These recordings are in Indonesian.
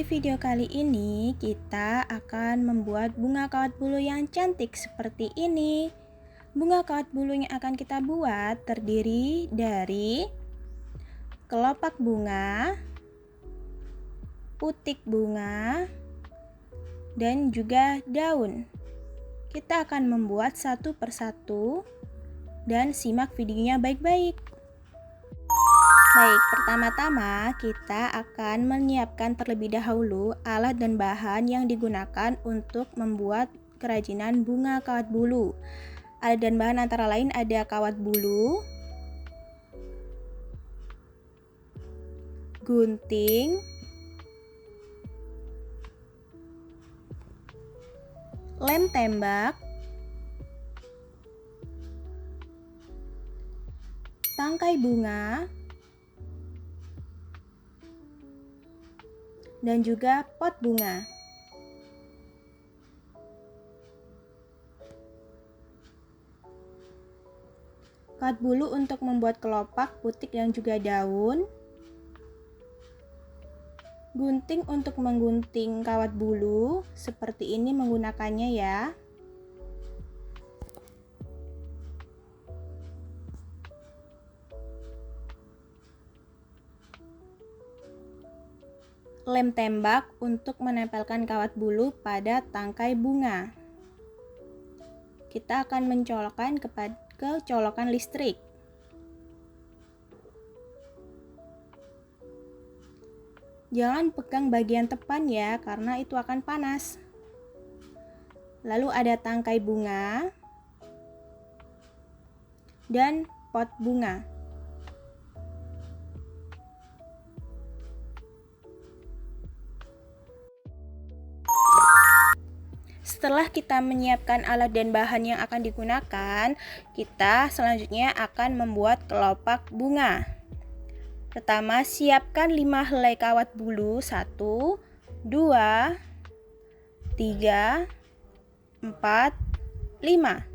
video kali ini kita akan membuat bunga kawat bulu yang cantik seperti ini. Bunga kawat bulu yang akan kita buat terdiri dari kelopak bunga, putik bunga, dan juga daun. Kita akan membuat satu persatu dan simak videonya baik-baik. Baik, pertama-tama kita akan menyiapkan terlebih dahulu alat dan bahan yang digunakan untuk membuat kerajinan bunga kawat bulu. Alat dan bahan antara lain ada kawat bulu, gunting, lem tembak, tangkai bunga, dan juga pot bunga. Kawat bulu untuk membuat kelopak, putik, dan juga daun. Gunting untuk menggunting kawat bulu, seperti ini menggunakannya ya. Lem tembak untuk menempelkan kawat bulu pada tangkai bunga. Kita akan mencolokkan ke colokan listrik. Jangan pegang bagian tepan ya, karena itu akan panas. Lalu ada tangkai bunga dan pot bunga. Setelah kita menyiapkan alat dan bahan yang akan digunakan, kita selanjutnya akan membuat kelopak bunga. Pertama, siapkan 5 helai kawat bulu. 1, 2, 3, 4, 5.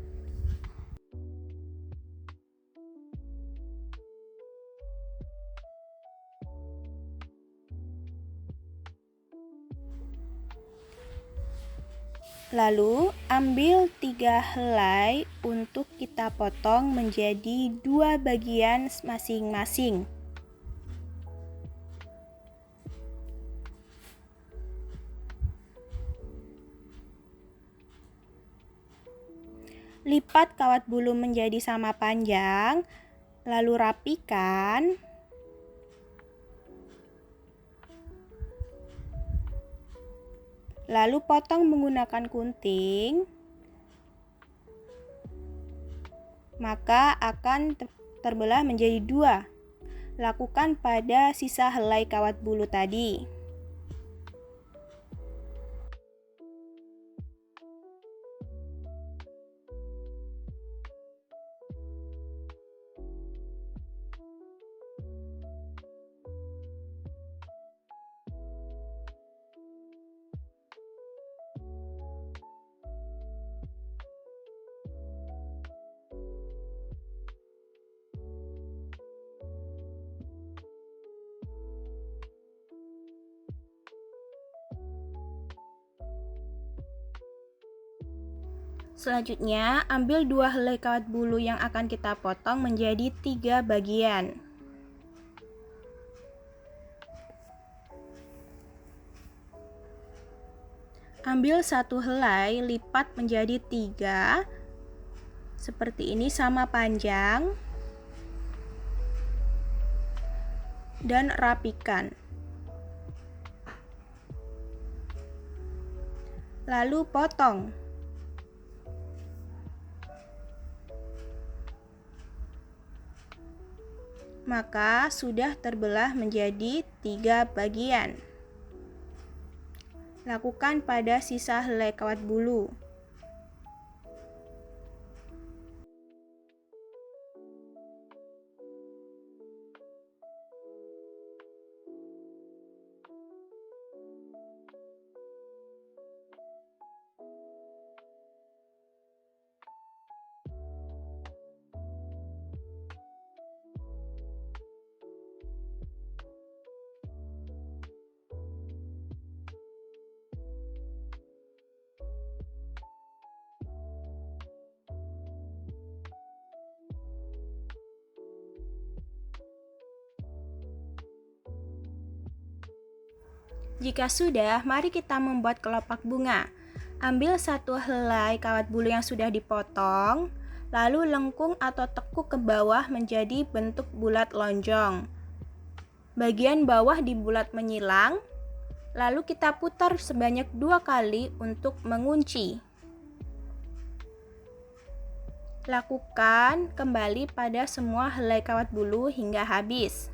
Lalu ambil 3 helai untuk kita potong menjadi 2 bagian masing-masing. Lipat kawat bulu menjadi sama panjang, lalu rapikan. Lalu potong menggunakan gunting, maka akan terbelah menjadi 2. Lakukan pada sisa helai kawat bulu tadi. Selanjutnya, ambil 2 helai kawat bulu yang akan kita potong menjadi 3 bagian. Ambil 1 helai, lipat menjadi 3. Seperti ini, sama panjang. Dan rapikan. Lalu potong. Maka sudah terbelah menjadi 3 bagian. Lakukan pada sisa helai kawat bulu. Jika sudah, mari kita membuat kelopak bunga. Ambil satu helai kawat bulu yang sudah dipotong, lalu lengkung atau tekuk ke bawah menjadi bentuk bulat lonjong. Bagian bawah dibulat menyilang, lalu kita putar sebanyak 2 kali untuk mengunci. Lakukan kembali pada semua helai kawat bulu hingga habis.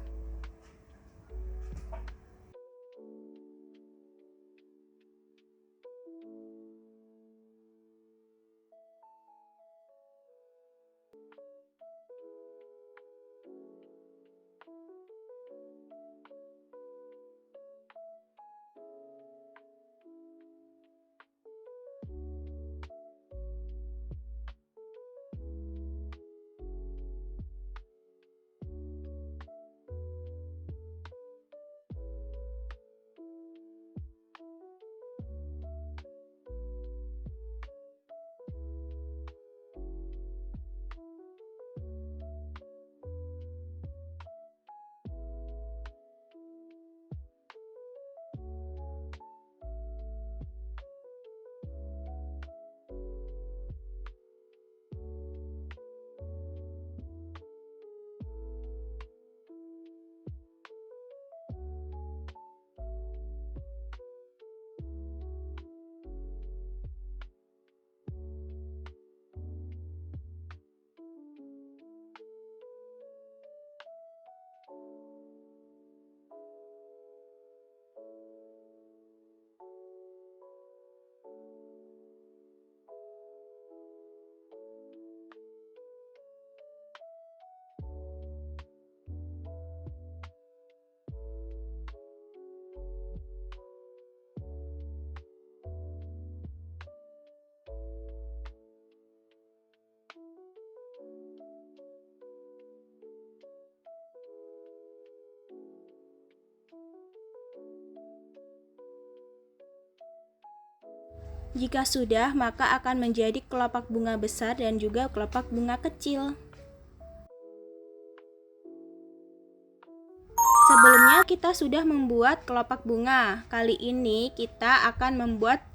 Jika sudah, maka akan menjadi kelopak bunga besar dan juga kelopak bunga kecil. Sebelumnya kita sudah membuat kelopak bunga. Kali ini kita akan membuat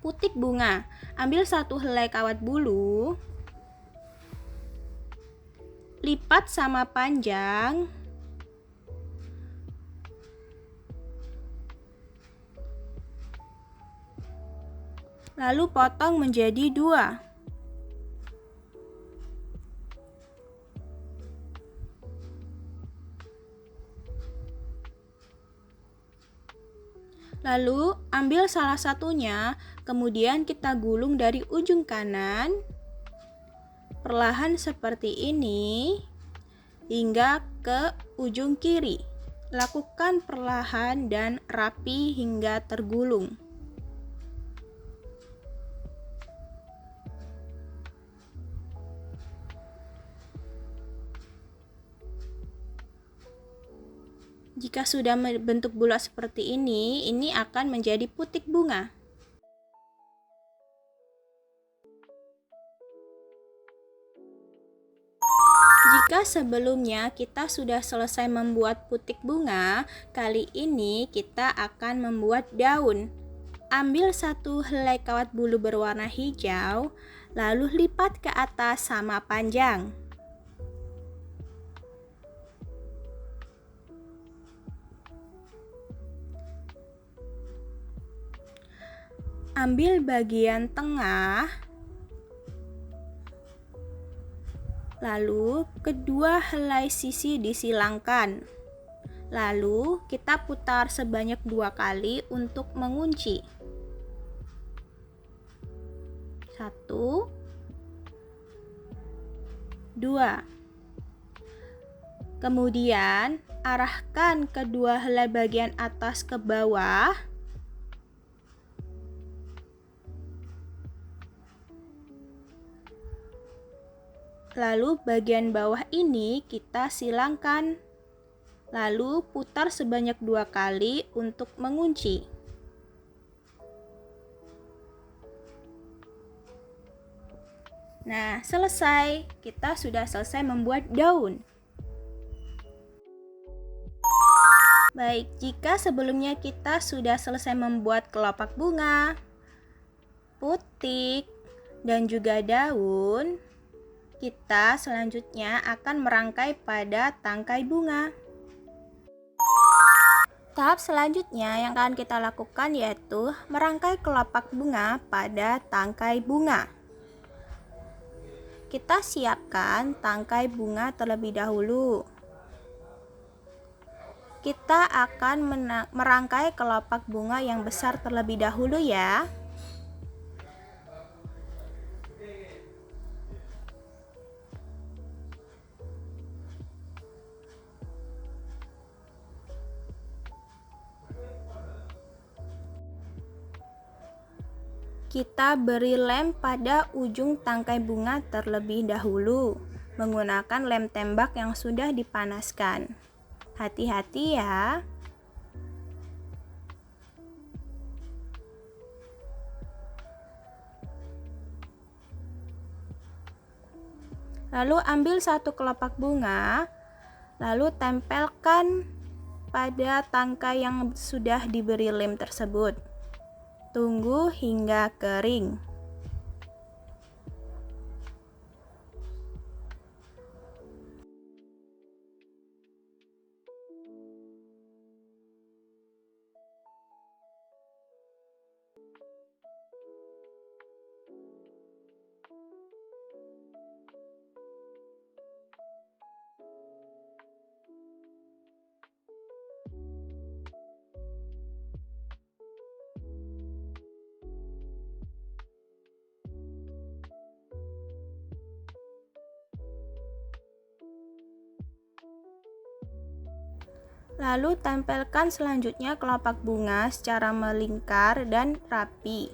putik bunga. Ambil satu helai kawat bulu, lipat sama panjang, lalu potong menjadi 2. Lalu ambil salah satunya, kemudian kita gulung dari ujung kanan, perlahan seperti ini, hingga ke ujung kiri. Lakukan perlahan dan rapi hingga tergulung. Jika sudah membentuk bulat seperti ini akan menjadi putik bunga. Jika sebelumnya kita sudah selesai membuat putik bunga, kali ini kita akan membuat daun. Ambil satu helai kawat bulu berwarna hijau, lalu lipat ke atas sama panjang. Ambil bagian tengah, lalu kedua helai sisi disilangkan. Lalu kita putar sebanyak 2 kali untuk mengunci. 1, 2. Kemudian arahkan kedua helai bagian atas ke bawah. Lalu bagian bawah ini kita silangkan. Lalu putar sebanyak 2 kali untuk mengunci. Nah, selesai. Kita sudah selesai membuat daun. Baik, jika sebelumnya kita sudah selesai membuat kelopak bunga, putik, dan juga daun, kita selanjutnya akan merangkai pada tangkai bunga. Tahap selanjutnya yang akan kita lakukan yaitu merangkai kelopak bunga pada tangkai bunga. Kita siapkan tangkai bunga terlebih dahulu. Kita akan merangkai kelopak bunga yang besar terlebih dahulu ya. Kita beri lem pada ujung tangkai bunga terlebih dahulu menggunakan lem tembak yang sudah dipanaskan. Hati-hati ya. Lalu ambil satu kelopak bunga, lalu tempelkan pada tangkai yang sudah diberi lem tersebut. Tunggu hingga kering. Lalu tempelkan selanjutnya kelopak bunga secara melingkar dan rapi.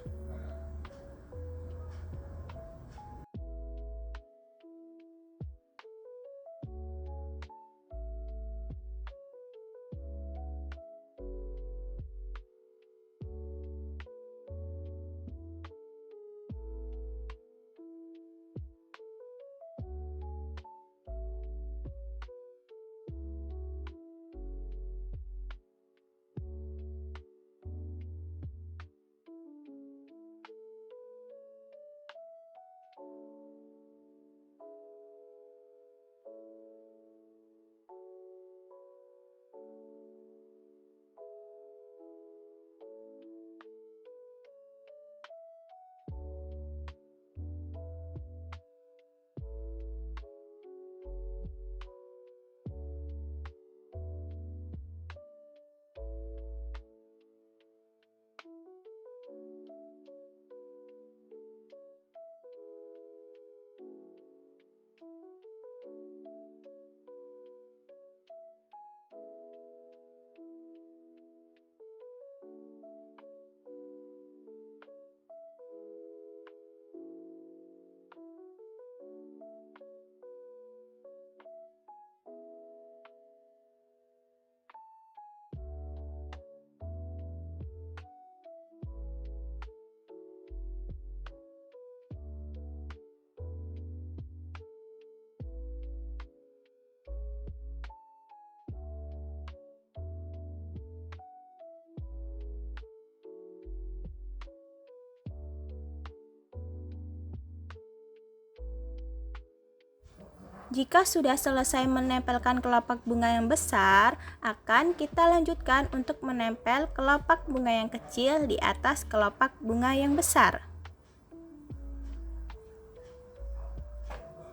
Jika sudah selesai menempelkan kelopak bunga yang besar, akan kita lanjutkan untuk menempel kelopak bunga yang kecil di atas kelopak bunga yang besar.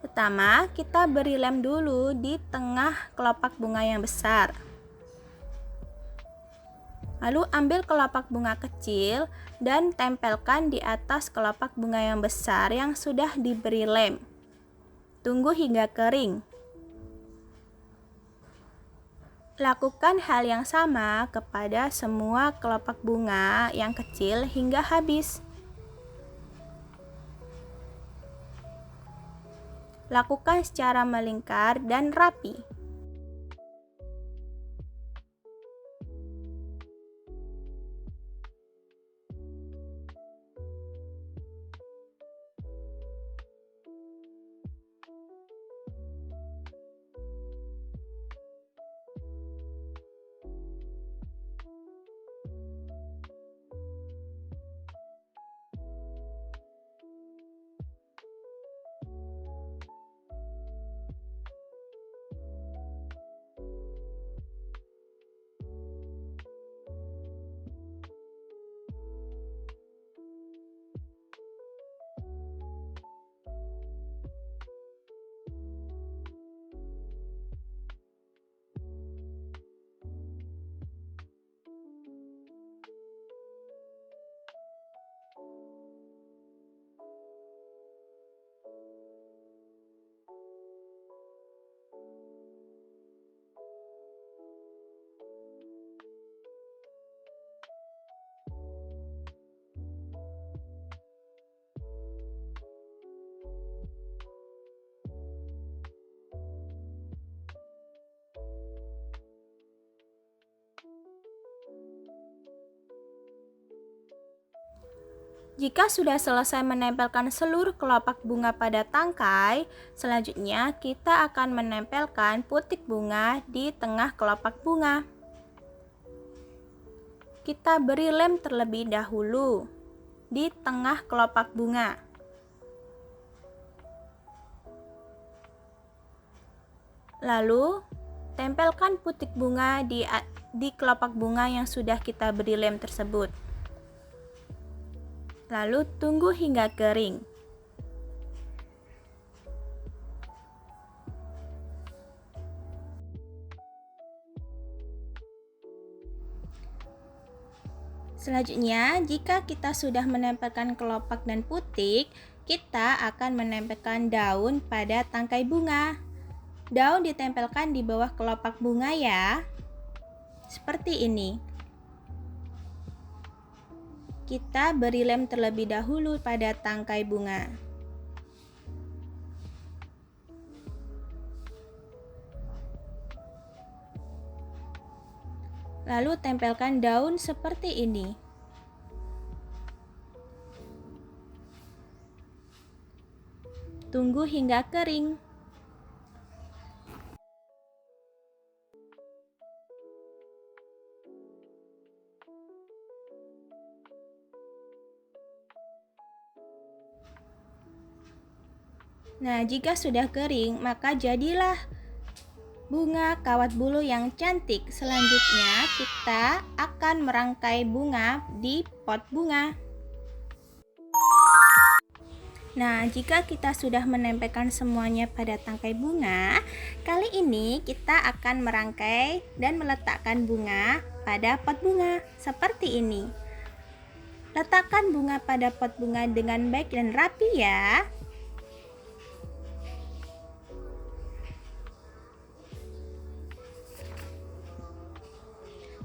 Pertama, kita beri lem dulu di tengah kelopak bunga yang besar. Lalu ambil kelopak bunga kecil dan tempelkan di atas kelopak bunga yang besar yang sudah diberi lem. Tunggu hingga kering. Lakukan hal yang sama kepada semua kelopak bunga yang kecil hingga habis. Lakukan secara melingkar dan rapi. Jika sudah selesai menempelkan seluruh kelopak bunga pada tangkai, selanjutnya kita akan menempelkan putik bunga di tengah kelopak bunga. Kita beri lem terlebih dahulu di tengah kelopak bunga. Lalu, tempelkan putik bunga di kelopak bunga yang sudah kita beri lem tersebut. Lalu tunggu hingga kering. Selanjutnya, jika kita sudah menempelkan kelopak dan putik, kita akan menempelkan daun pada tangkai bunga. Daun ditempelkan di bawah kelopak bunga ya. Seperti ini. Kita beri lem terlebih dahulu pada tangkai bunga. Lalu tempelkan daun seperti ini. Tunggu hingga kering. Nah, jika sudah kering, maka jadilah bunga kawat bulu yang cantik. Selanjutnya, kita akan merangkai bunga di pot bunga. Nah, jika kita sudah menempelkan semuanya pada tangkai bunga, kali ini kita akan merangkai dan meletakkan bunga pada pot bunga seperti ini. Letakkan bunga pada pot bunga dengan baik dan rapi ya.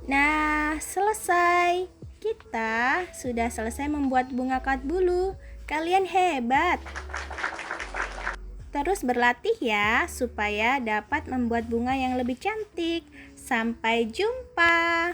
Nah, selesai. Kita sudah selesai membuat bunga kawat bulu. Kalian hebat. Terus berlatih ya, supaya dapat membuat bunga yang lebih cantik. Sampai jumpa.